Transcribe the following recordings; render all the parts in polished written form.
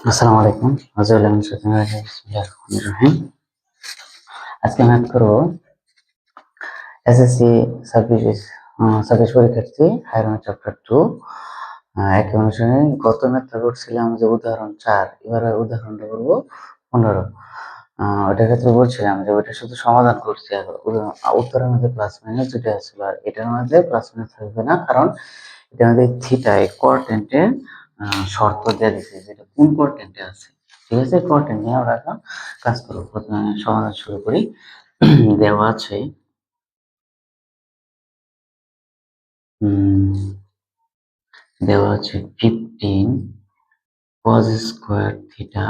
আসসালামু আলাইকুম। আজকে ম্যাথ করব এসএসসি সার্ভিস সার্ভিস পরীক্ষার্থী হায়ার ম্যাথ চ্যাপ্টার 2 একই অনুসারে গত ম্যাথটা করছিলাম যে উদাহরণ 4, এবারে উদাহরণটা করব 15। ওটার ক্ষেত্রে বলছিলাম যে ওটা শুধু সমাধান করছি, আর উত্তরের মধ্যে প্লাস মাইনাস দুটো আসছিল, আর এটার মধ্যে প্লাস মাইনাস থাকবে না, কারণ এটার মধ্যে থিটা কোয়াড্রেন্টের শর্ত দিয়ে দিচ্ছে, যেটা কোন কোয়াড্রেন্টে আছে। ঠিক আছে, কোয়াড্রেন্ট নিয়ে আমরা এখন কাজ করবো। প্রথমে সমাধান শুরু করি। দেওয়া আছে দেওয়া আছে 15 cos স্কোয়ার থিটা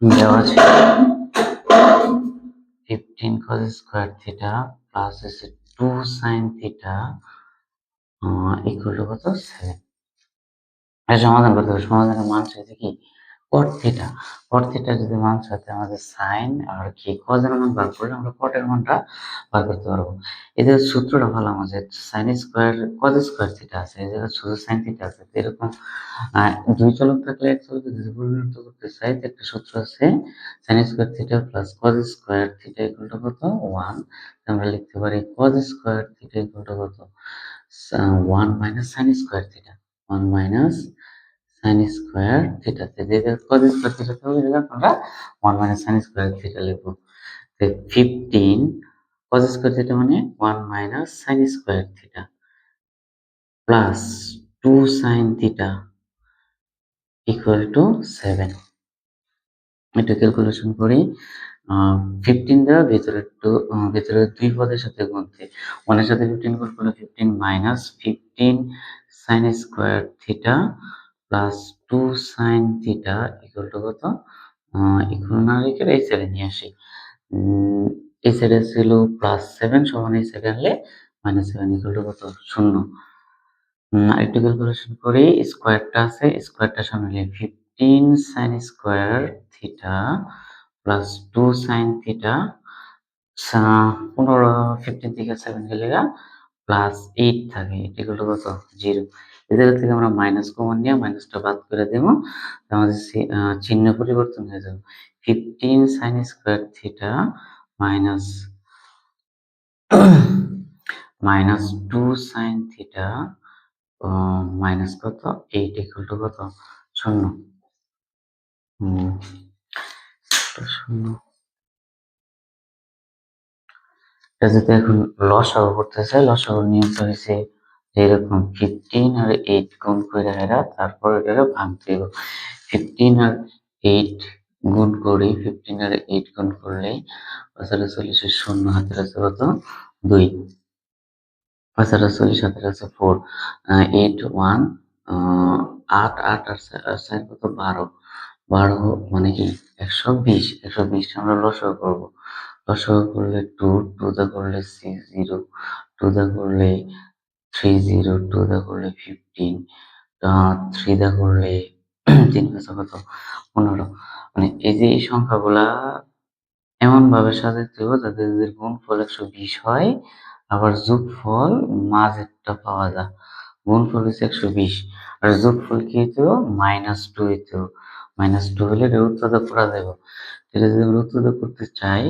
দেওয়া আছে 15 cos স্কোয়ার থিটা প্লাস আছে 2 sin থিটা ইকুয়াল টু কত 7। এর সমাধান করতে হবে। সমাধানের মান চাইছে কি cot থিটা। cot থিটা যদি মান চাইতে আমাদের sin আর কি cos এর মান বার করলে আমরা cot এর মানটা বার করতে পারবো। এদের সূত্রটা ভালো, আমাদের sin square cos square theta আছে, এই জায়গায় শুধু sin থিটা আছে। এরকম দুই চলক থাকলে এক চলকে যদি পরিবর্তন করতে চাই, তো একটা সূত্র আছে sin square theta plus cos square theta equal two কত 1। আমরা লিখতে পারি cos square theta equal two কত 1 minus sin square theta, 1 minus sin square theta. যেটা cos স্কয়ার থিটা থেকে দিলাম, আমরা 1 মাইনাস sin স্কয়ার থিটা লিখব। তো 15 cos স্কয়ার থিটা মানে 1 minus sin square theta plus 2 sin theta equal two 7। এটা calculation করি। 15 দেওয়া ভিতরে দুই পদের সাথে গুণতে, 1 এর সাথে 15 গুণ করলে 15 minus 15 sin square theta plus 2 sin theta equal two কত, ইকুয়াল না রেখে এই সাইডে নিয়ে আসি। এই সাইডে ছিল +7 সমান এই সাইডে আনলে -7 ইকুয়াল টু কত 0। আরেকটু ক্যালকুলেশন করি। স্কয়ারটা আছে, স্কয়ারটা সামনে নিয়ে 15 sin square theta plus 2 sin theta 15 15 থেকে 7 গেলে +8 থাকে, এটা ইকুয়াল টু কত 0। এই জায়গা থেকে আমরা মাইনাস কমন নিয়ে মাইনাসটা বাদ করে দেব, আমাদের চিহ্ন পরিবর্তন হয়ে যাবে। 15 sin square theta minus minus 2 sin theta minus কত 8 ইকুয়াল টু কত 0। 0 এটা যদি এখন লসাগু করতে চাই, লসাগুর নিয়মটা হয়েছে এরকম 15 আর 8 গুণ করে এরা, তারপর এটা ভাঙতে হবে। 15 আর 8 গুণ করি, 15 আর 8 গুণ করলে 5 আর 40 শূন্য, হাতের আছে কত 2, 5 আর 40 হাতের আছে 4, 8 1 8 8 আর 4 কত 12, 12 মানে কি 120। 120 আমরা লসাগু করবো। লসাগু করলে 2, 2 দা করলে 60, 2 দা করলে 30, 2 দা করলে 15, 3 দা করলে 3 5 কত 15। মানে এই যে এই সংখ্যাগুলা এমন ভাবে সাজাইতে হবে যাতে এদের গুণফল 120 হয়, আবার যোগফল মাঝেরটা পাওয়া যায়। গুণফল হচ্ছে 120 আর যোগফল কি হইতে হবে -2 হইতে হবে। -2 হলে এটা উৎপাদক করা যাবে। এটা যদি আমরা উৎপাদক করতে চাই,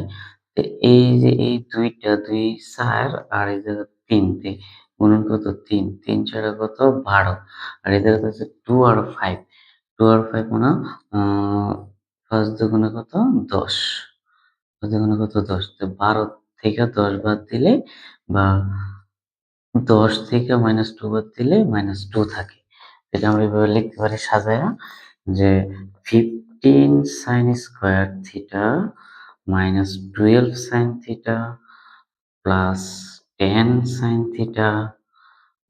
তো এই যে এই দুইটা 2 4 আর এই জায়গা 3 গুণন কত 3 3 4 কত 12, আর এই জায়গাতে আছে 2 আর 5, 2 আর 5 মানে 5 দুগুণে কত 10, 5 দুগুণে কত 10। তো 12 থেকে 10 বাদ দিলে বা 10 থেকে -2 বাদ দিলে -2 থাকে। এটা আমরা এভাবে লিখতে পারি সাজায়া, যে 15 sin square theta minus 12 sin theta plus 10 sin theta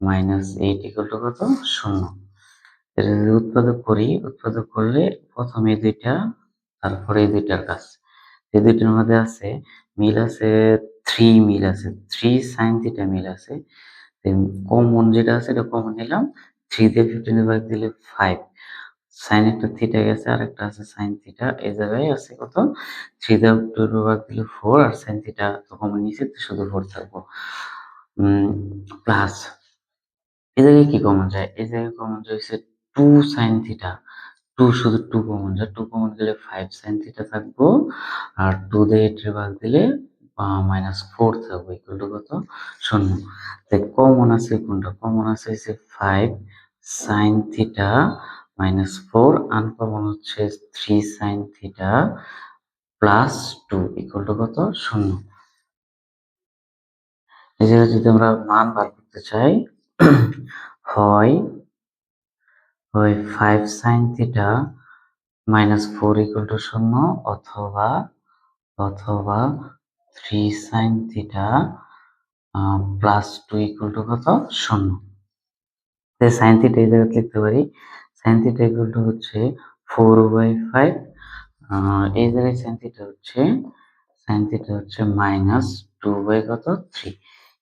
minus 8 equal to কত 0। এটা যদি উৎপাদক করি, উৎপাদক করলে প্রথমে এই দুইটা তারপরে এই দুইটার কাজ, এই দুইটার মধ্যে আছে মিল আছে 3, মিল আছে 3 sin থিটা মিল আছে। কমন যেটা আছে এটা কমন নিলাম, 3 দিয়ে 15 ভাগ দিলে 5, সাইন একটা থিটা গেছে আর একটা আছে সাইন থিটা, এই জায়গায় আছে কত 3 দিয়ে 12 ভাগ দিলে 4, আর সাইন থিটা তো কমন নিয়েছে, তো শুধু 4 থাকবো। প্লাস এই জায়গায় কি কমন যায়? এই জায়গায় কমন যায় হচ্ছে 2 sin থিটা। 2 শুধু 2 কমন যায়। 2 কমন গেলে 5 sin থিটা থাকবো। আর 2 দিয়ে এটারে ভাগ দিলে -4 থাকবে ইকুয়াল টু কত? 0। তাই কমন আছে কোনটা? কমন আছে হচ্ছে 5 sin থিটা -4, আনকমন হচ্ছে 3 sin theta plus 2 equal to কত? 0। এই জায়গায় যদি আমরা মান বার করতে চাই, হয় 5 sin থিটা -4 ইকুয়াল টু 0, অথবা 3 sin theta plus 2 equal to কত? 0। তাই sin থিটা এই জায়গায় লিখতে পারি। sin থিটা ইকুয়াল টু হচ্ছে 4/5। এই জায়গায় sin থিটা হচ্ছে -2 বাই কত? 3।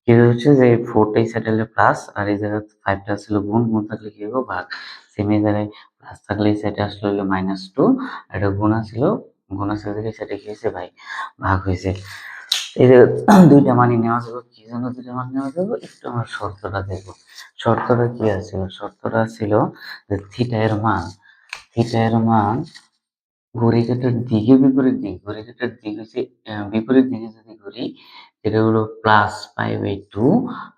কি হচ্ছে যে 4 টা এই সাইডে হলে প্লাস, আর এই জায়গায় 5 টা ছিল গুণ, গুণ থাকলে কি হবে? ভাগ। সেম এই জায়গায় প্লাস থাকলে এই সাইডে আসলে হলো -2, আর এটা গুণ ছিল, দেখে সেটা কি হয়েছে ভাই? ভাগ হয়েছে। এই যে দুইটা মানই নেওয়া যাবে। কি জন্য দুইটা মান নেওয়া যাবে? একটু আমরা শর্তটা দেখবো। শর্তটা কি আছিল? শর্তটা ছিল যে থিটা এর মান ঘড়ির কাঁটার দিকে বিপরীত দিক। ঘড়ির কাঁটার দিক হচ্ছে বিপরীত দিকে যদি ঘুরি, এটা হলো +π/2,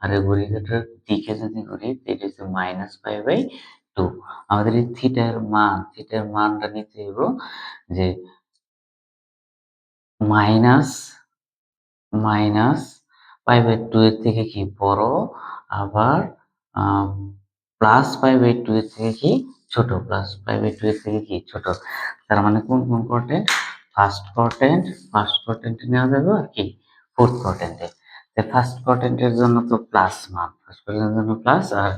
আর ঘড়ির কাঁটার দিকে যদি ঘুরি এটা হচ্ছে -π/2। আমাদের এই থিটার মানটা নিতে হইব যে মাইনাস মাইনাস π/2 এর থেকে কি বড়, আবার +π/2 এর থেকে কি ছোট, +π/2 এর থেকে কি ছোট। তার মানে কোন কোয়াড্রেন্ট? ফার্স্ট কোয়াড্রেন্টে নেওয়া যাবে, আর কি ফোর্থ কোয়াড্রেন্টে। ফার্স্ট কোয়াড্রেন্টের জন্য তো প্লাস মান, ফার্স্ট কোয়াড্রেন্টের জন্য প্লাস, আর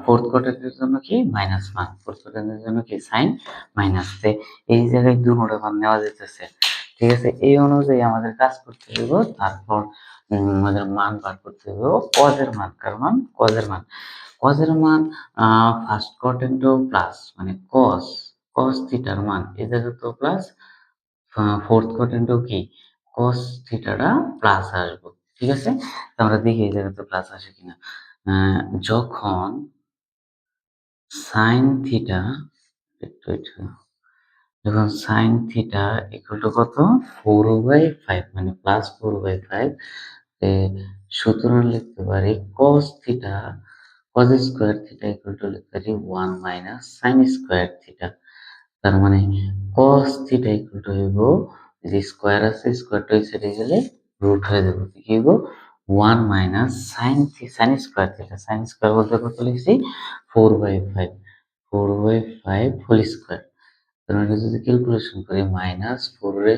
ফোর্থ কোয়াড্রেন্টের জন্য কি মাইনাস মান, ফোর্থ কোয়াড্রেন্টের জন্য কি সাইন মাইনাস। এই জায়গায় দুটোর মান নেওয়া যেতেছে। ঠিক আছে, এই অনুযায়ী আমাদের কাজ করতে হবে। তারপর আমাদের মান বার করতে হবে কজের মান, কার মান? কজের মান ফার্স্ট কোয়াড্রেন্টেও প্লাস, মানে কস থিটার মান এই জায়গায় তো প্লাস, ফোর্থ কোয়াড্রেন্টেও কি কস থিটাটা প্লাস আসবে। ঠিক আছে, তো আমরা দেখি এই জায়গাতে প্লাস আসে কিনা। যখন সাইন থিটা যখন সাইন থিটা ইকুয়াল টু কত? 4/5, মানে +4/5। সুতরাং লিখতে পারি cos square theta equal two লিখতে পারি 1 মাইনাস সাইন স্কোয়ার থিটা। তার মানে cos থিটা ইকুয়াল টু হইব, যে স্কোয়ার আছে স্কোয়ারটা ওই সাইডে গেলে রুট হয়ে যাবে, কি হইব? 1 minus sine square theta. Sine square বলতে কত লিখছি? 4/5, 4/5 হোল স্কোয়ার। তাহলে এটা যদি ক্যালকুলেশন করি, -4 রে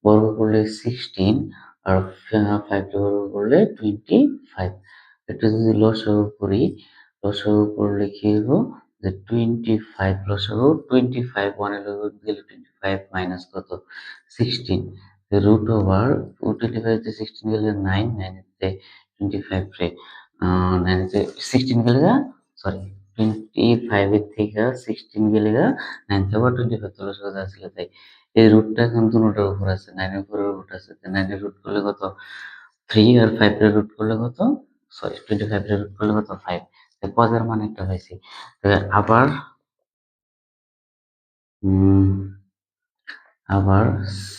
বর্গ করলে 16, আর 5 রে বর্গ করলে 25। এটা যদি লসাগু করি, লসাগু করলে কি হইব? যে 25 লসাগু, 25 1 এর লসাগু দিলে 25 মাইনাস কত? 16। রুট ওভার 25 তে 16 গেলে 9, 9 তে 25 রে 9 তে 16 গেলে সরি 25 এর থেকে 16 গেলে 9 থেকে আবার 25 তোলা সোজা ছিল, তাই এই রুটটা এখন দুটোটার উপর আছে, 9 এর উপরে রুট আছে। 9 এর রুট করলে কত? 3, আর 5 এর রুট করলে কত? সরি 25 এর রুট করলে কত? 5। cos এর মান একটা পাইছি। আবার আবার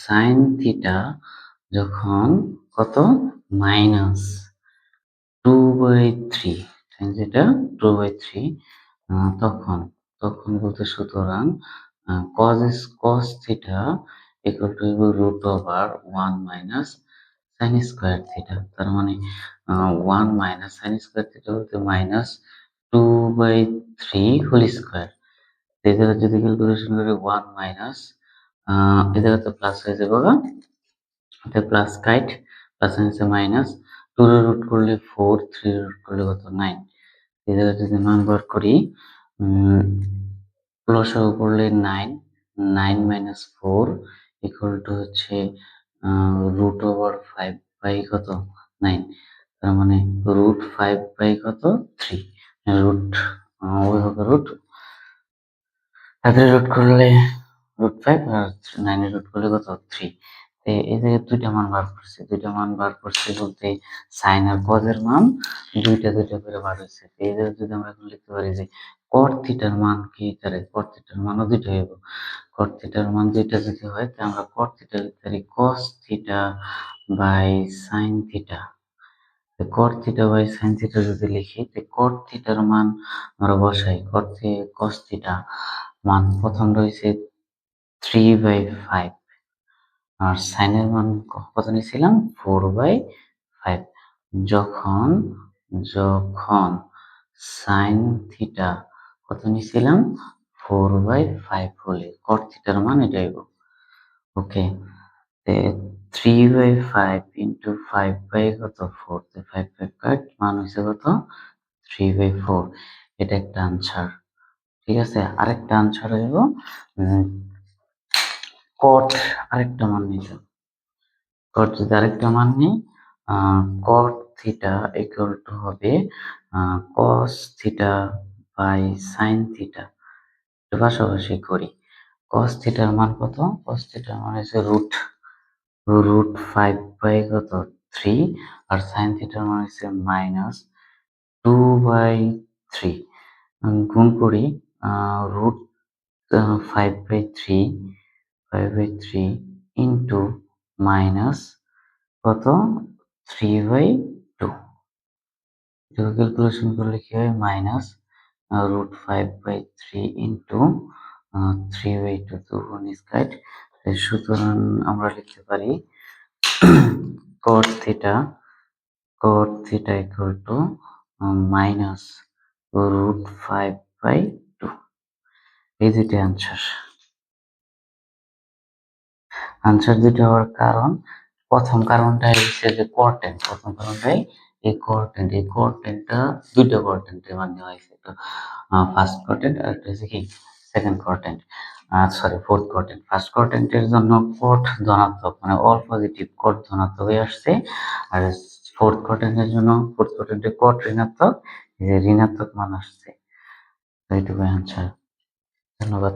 সাইন থিটা যখন কত? মাইনাস 2/3, সাইন থিটা 2/3, তখন বলতে সুতরাং cos theta equal to root over 1 minus sine square theta. তার মানে 1 মাইনাস সাইন স্কোয়ার থিটা বলতে -2/3 হোল স্কোয়ার। এই জায়গায় যদি ক্যালকুলেশন করি 1 মাইনাস, এই জায়গাতে প্লাস হয়ে যাবে, এটা প্লাস কাইট, প্লাস নিচে মাইনাস, 2 রে রুট করলে 4, 3 রে রুট করলে কত? 9। এই জায়গায় যদি মান বার করি, লসাগু করলে 9, 9 মাইনাস 4 ইকুয়াল টু হচ্ছে রুট ওভার 5 বাই কত? 9। তার মানে √5 বাই কত? 3। রুট ওই হবে রুট 5 এর রুট করলে √5, আর 9 এর রুট করলে কত? 3। এই জায়গায় দুইটা মান বার করছি বলতে সাইন আর কজের মান দুইটা করে বার হয়েছে। এই জায়গায় যদি আমরা এখন লিখতে পারি যে কট থিটার মান কি, তাহলে কট থিটার মানও দুইটা হইব। কট থিটার মান দুইটা যদি হয় তাহলে আমরা কট থিটা লিখতে পারি cos theta by sine theta. Cot theta by sine theta যদি লিখি, কট থিটার মান আমরা বসাই, কস থিটা মান প্রথম রয়েছে 3/5 আর সাইনের মান কত নিয়েছিলাম 4/5। যখন যখন সাইন থিটা কত নিয়েছিলাম 4/5 হলে কট থিটার মান এটাই। ওকে, 3/5 ইন্টু 5 বাই কত 4, 5 কাট মান হয়েছে কত 3/4। এটা একটা আনসার। ঠিক আছে, আরেকটা আনসার হইব কট, আরেকটা মান নিতে, কট যদি আরেকটা মান নিই, কট থিটা ইকুয়াল টু হবে cos theta by sine theta. পাশাপাশি করি, কস থিটার মান কত, কস থিটার মান হচ্ছে রুট 5 বাই কত 3 আর সাইন থিটার মান হচ্ছে -2/3। গুণ করি রুট 5/3 ইন্টু মাইনাস কত 3/2। ক্যালকুলেশন করলে কি হয় -√5/3 ইন্টু 3/2 তো স্কয়ার। সুতরাং আমরা লিখতে পারি cot theta ইকুয়াল টু -√5/2। এই দুটি আনসার দুটো হওয়ার কারণ, প্রথম কারণটাই হচ্ছে যে কোয়ার্টেন্ট, প্রথম কারণটাই এই কোয়ার্টেন্টটা দুটো কোয়ার্টেন্টের মাধ্যমে হয়েছে। তো ফার্স্ট কোয়ার্টেন্ট আর একটা হচ্ছে কি সেকেন্ড কোয়ার্টেন্ট, সরি ফোর্থ কোয়ার্টেন্ট। ফার্স্ট কোয়ার্টেন্টের জন্য কোট ধনাত্মক মানে অল পজিটিভ কোট ধনাত্মক হয়ে আসছে, আর ফোর্থ কোয়ার্টেন্টে কোট ঋণাত্মক, এই যে ঋণাত্মক মান আসছে। এইটুকু আনসার। ধন্যবাদ।